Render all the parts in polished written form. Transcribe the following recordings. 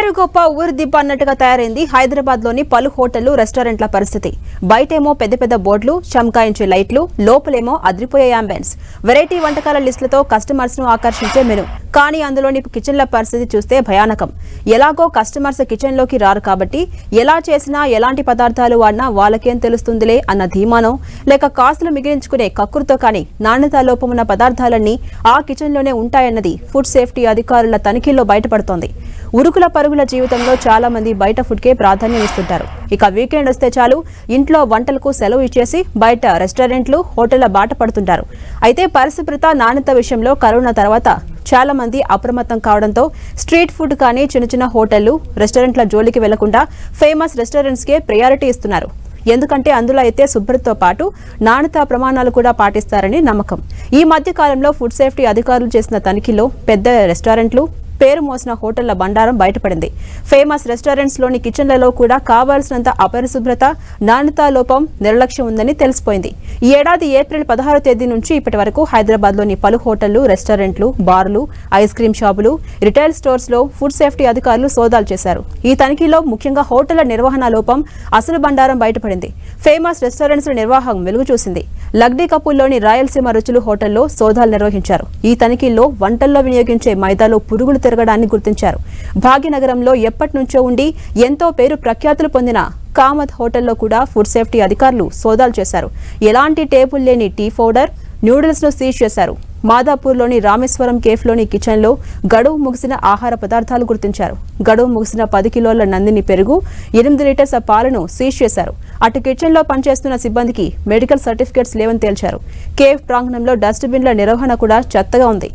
పేరు గొప్ప ఊరు దిబ్బ అన్నట్టుగా తయారైంది హైదరాబాద్ లోని పలు హోటళ్లు రెస్టారెంట్ల పరిస్థితి. బయటేమో పెద్ద పెద్ద బోర్డులు, చమకాయించే లైట్లు, లోపలేమో అదిరిపోయే అంబియన్స్, వెరైటీ వంటకాల లిస్టులతో కస్టమర్స్ ను ఆకర్షించే మెను. కానీ అందులోని కిచెన్ల పరిస్థితి చూస్తే భయానకం. ఎలాగో కస్టమర్స్ కిచెన్ లోకి రారు కాబట్టి ఎలా చేసినా ఎలాంటి పదార్థాలు వాడినా వాళ్ళకేం తెలుస్తుందిలే అన్న ధీమానో, లేక కాసులు మిగిలించుకునే కక్కుర్తో కానీ నాణ్యతా లోపమున్న పదార్థాలన్నీ ఆ కిచెన్ లోనే ఉంటాయన్నది ఫుడ్ సేఫ్టీ అధికారుల తనిఖీల్లో బయటపడుతోంది. ఉరుకుల పరుగుల జీవితంలో చాలా మంది బయట ఫుడ్ కే ప్రాధాన్యం ఇస్తుంటారు. ఇక వీకెండ్ వస్తే చాలు ఇంట్లో వంటలకు సెలవు ఇచ్చేసి బయట రెస్టారెంట్లు, హోటళ్ల బాట పడుతుంటారు. అయితే పరిశుభ్రత, నాణ్యత విషయంలో కరోనా తర్వాత చాలా మంది అప్రమత్తం కావడంతో స్ట్రీట్ ఫుడ్ కానీ చిన్న చిన్న హోటళ్లు, రెస్టారెంట్ల జోలికి వెళ్లకుండా ఫేమస్ రెస్టారెంట్స్ కే ప్రయారిటీ ఇస్తున్నారు. ఎందుకంటే అందులో అయితే శుభ్రతతో పాటు నాణ్యతా ప్రమాణాలు కూడా పాటిస్తారని నమ్మకం. ఈ మధ్య కాలంలో ఫుడ్ సేఫ్టీ అధికారులు చేసిన తనిఖీలో పెద్ద రెస్టారెంట్లు, పేరు మోసిన హోటళ్ల బండారం బయటపడింది. ఫేమస్ రెస్టారెంట్స్ లోని కిచెన్లలో కూడా కావాల్సినంత అపరిశుభ్రత, నాణ్యతా లోపం, నిర్లక్ష్యం ఉందని తెలిసిపోయింది. ఈ ఏడాది ఏప్రిల్ 16వ తేదీ నుంచి ఇప్పటి వరకు హైదరాబాద్ లోని పలు హోటళ్లు, రెస్టారెంట్లు, బార్లు, ఐస్ క్రీం షాపులు, రిటైల్ స్టోర్స్ లో ఫుడ్ సేఫ్టీ అధికారులు సోదాలు చేశారు. ఈ తనిఖీలో ముఖ్యంగా హోటళ్ల నిర్వహణ లోపం, అసలు బండారం బయటపడింది. ఫేమస్ రెస్టారెంట్స్ నిర్వాహకం వెలుగు చూసింది. లగ్డీ కపూర్లోని రాయలసీమ రుచులు హోటల్లో సోదాలు నిర్వహించారు. ఈ తనిఖీల్లో వంటల్లో వినియోగించే మైదాలో పురుగులు తిరగడాన్ని గుర్తించారు. భాగ్యనగరంలో ఎప్పటి నుంచో ఉండి ఎంతో పేరు ప్రఖ్యాతులు పొందిన కామత్ హోటల్లో కూడా ఫుడ్ సేఫ్టీ అధికారులు సోదాలు చేశారు. ఎలాంటి టేబుల్ లేని టీ పౌడర్, న్యూడిల్స్ ను సీజ్ చేశారు. మాదాపూర్లోని రామేశ్వరం కేఫ్లోని కిచెన్లో గడువు ముగిసిన ఆహార పదార్థాలు గుర్తించారు. గడువు ముగిసిన 10 కిలోల నందిని పెరుగు, 8 లీటర్ల పాలను సీజ్ చేశారు. అటు కిచెన్లో పనిచేస్తున్న సిబ్బందికి మెడికల్ సర్టిఫికేట్స్ లేవని తేల్చారు. కేఫ్ ప్రాంగణంలో డస్ట్బిన్ల నిర్వహణ కూడా చెత్తగా ఉంది.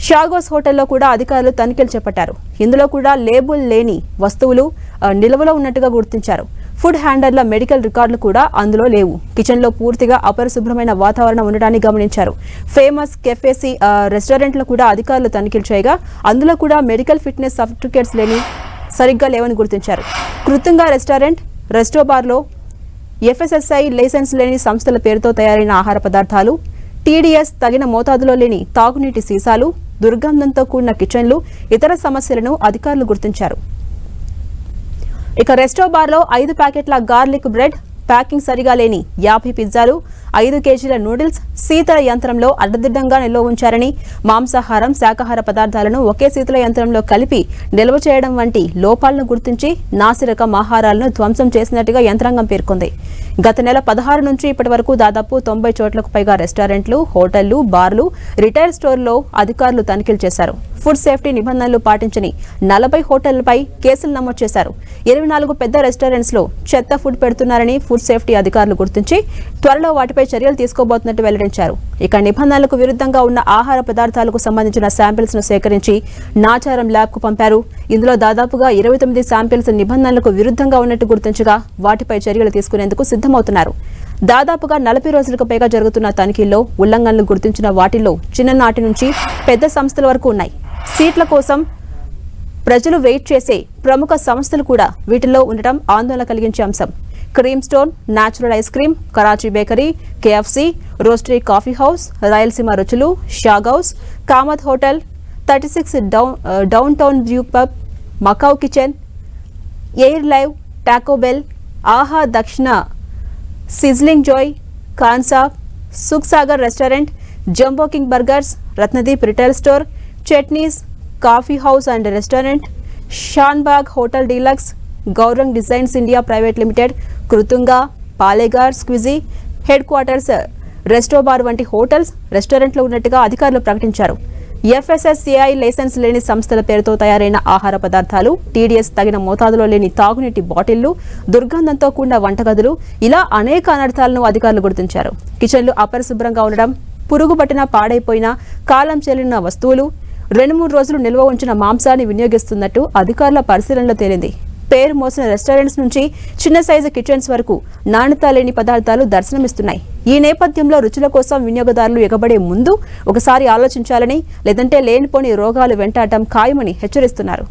షాగోస్ హోటల్లో కూడా అధికారులు తనిఖీలు చేపట్టారు. ఇందులో కూడా లేబుల్ లేని వస్తువులు నిల్వలో ఉన్నట్టుగా గుర్తించారు. ఫుడ్ హ్యాండర్ల మెడికల్ రికార్డులు కూడా అందులో లేవు. కిచెన్లో పూర్తిగా అపరిశుభ్రమైన వాతావరణం ఉండడాన్ని గమనించారు. ఫేమస్ కెఫేసి రెస్టారెంట్లు కూడా అధికారులు తనిఖీలు చేయగా అందులో కూడా మెడికల్ ఫిట్నెస్ సర్టిఫికేట్స్ సరిగ్గా లేవని గుర్తించారు. కృతంగా రెస్టారెంట్, రెస్టో బార్లో FSSAI లైసెన్స్ లేని సంస్థల పేరుతో తయారైన ఆహార పదార్థాలు, TDS తగిన మోతాదులో లేని తాగునీటి సీసాలు, దుర్గంధంతో కూడిన కిచెన్లు, ఇతర సమస్యలను అధికారులు గుర్తించారు. ఇక రెస్టో బార్లో 5 ప్యాకెట్ల గార్లిక్ బ్రెడ్, ప్యాకింగ్ సరిగా లేని 50 పిజ్జాలు, 5 కేజీల నూడిల్స్ శీతల యంత్రంలో అడ్డదిడ్డంగా నిల్వ ఉంచారని, మాంసాహారం, శాకాహార పదార్థాలను ఒకే శీతల యంత్రంలో కలిపి నిల్వ చేయడం వంటి లోపాలను గుర్తించి నాసిరకం ఆహారాలను ధ్వంసం చేసినట్టుగా యంత్రాంగం పేర్కొంది. గత నెల 16 నుంచి ఇప్పటి వరకు దాదాపు 90 చోట్లకు పైగా రెస్టారెంట్లు, హోటళ్లు, బార్లు, రిటైల్ స్టోర్లో అధికారులు తనిఖీలు చేశారు. ఫుడ్ సేఫ్టీ నిబంధనలు పాటించని 40 హోటళ్లపై కేసులు నమోదు చేశారు. 24 పెద్ద రెస్టారెంట్స్ లో చెత్త ఫుడ్ పెడుతున్నారని ఫుడ్ సేఫ్టీ అధికారులు గుర్తించి త్వరలో వాటిపై చర్యలు తీసుకోబోతున్నట్టు వెల్లడించారు. ఇక నిబంధనలకు విరుద్ధంగా ఉన్న ఆహార పదార్థాలకు సంబంధించిన శాంపిల్స్ ను సేకరించి నాచారం ల్యాబ్ కు పంపారు. ఇందులో దాదాపుగా 29 శాంపిల్స్ నిబంధనలకు విరుద్ధంగా ఉన్నట్టు గుర్తించగా వాటిపై చర్యలు తీసుకునేందుకు సిద్ధమవుతున్నారు. దాదాపుగా 40 రోజులకు పైగా జరుగుతున్న తనిఖీల్లో ఉల్లంఘనలు గుర్తించిన వాటిల్లో చిన్ననాటి నుంచి పెద్ద సంస్థల వరకు ఉన్నాయి. సీట్ల కోసం ప్రజలు వెయిట్ చేసే ప్రముఖ సంస్థలు కూడా వీటిల్లో ఉండటం ఆందోళన కలిగించే అంశం. Cream stone, natural ice cream, Karachi bakery, KFC, roastery coffee house, Rayalaseema Ruchulu, షాగౌస్, Kamat hotel, 36 downtown view pub, Macau kitchen, air live, Taco Bell, Aha Dakshin, sizzling joy, Kansa, Sukh Sagar restaurant, jumbo king burgers, Ratnadeep retail store, Chutneys, coffee house and restaurant, Shanbhag hotel deluxe, Gaurang designs India private limited, Kritunga, Palegar squeezy, headquarters, resto bar వంటి hotels, రెస్టారెంట్లు ఉన్నట్టుగా అధికారులు ప్రకటించారు. FSSAI licence లేని సంస్థల పేరుతో తయారైన ఆహార పదార్థాలు, TDS తగిన మోతాదులో లేని తాగునీటి బాటిళ్లు, దుర్గంధంతో కూడిన వంటగదులు, ఇలా అనేక అనర్థాలను అధికారులు గుర్తించారు. కిచెన్లు అపరిశుభ్రంగా ఉండడం, పురుగు పట్టిన, పాడైపోయిన, కాలం చెల్లిన వస్తువులు, 2-3 రోజులు నిల్వ ఉంచిన మాంసాన్ని వినియోగిస్తున్నట్టు అధికారుల పరిశీలనలో తేలింది. పేరు మోసిన రెస్టారెంట్స్ నుంచి చిన్న సైజు కిచెన్స్ వరకు నాణ్యత లేని పదార్థాలు దర్శనమిస్తున్నాయి. ఈ నేపథ్యంలో రుచుల కోసం వినియోగదారులు ఎగబడే ముందు ఒకసారి ఆలోచించాలని, లేదంటే లేనిపోని రోగాలు వెంటాడటం ఖాయమని హెచ్చరిస్తున్నారు.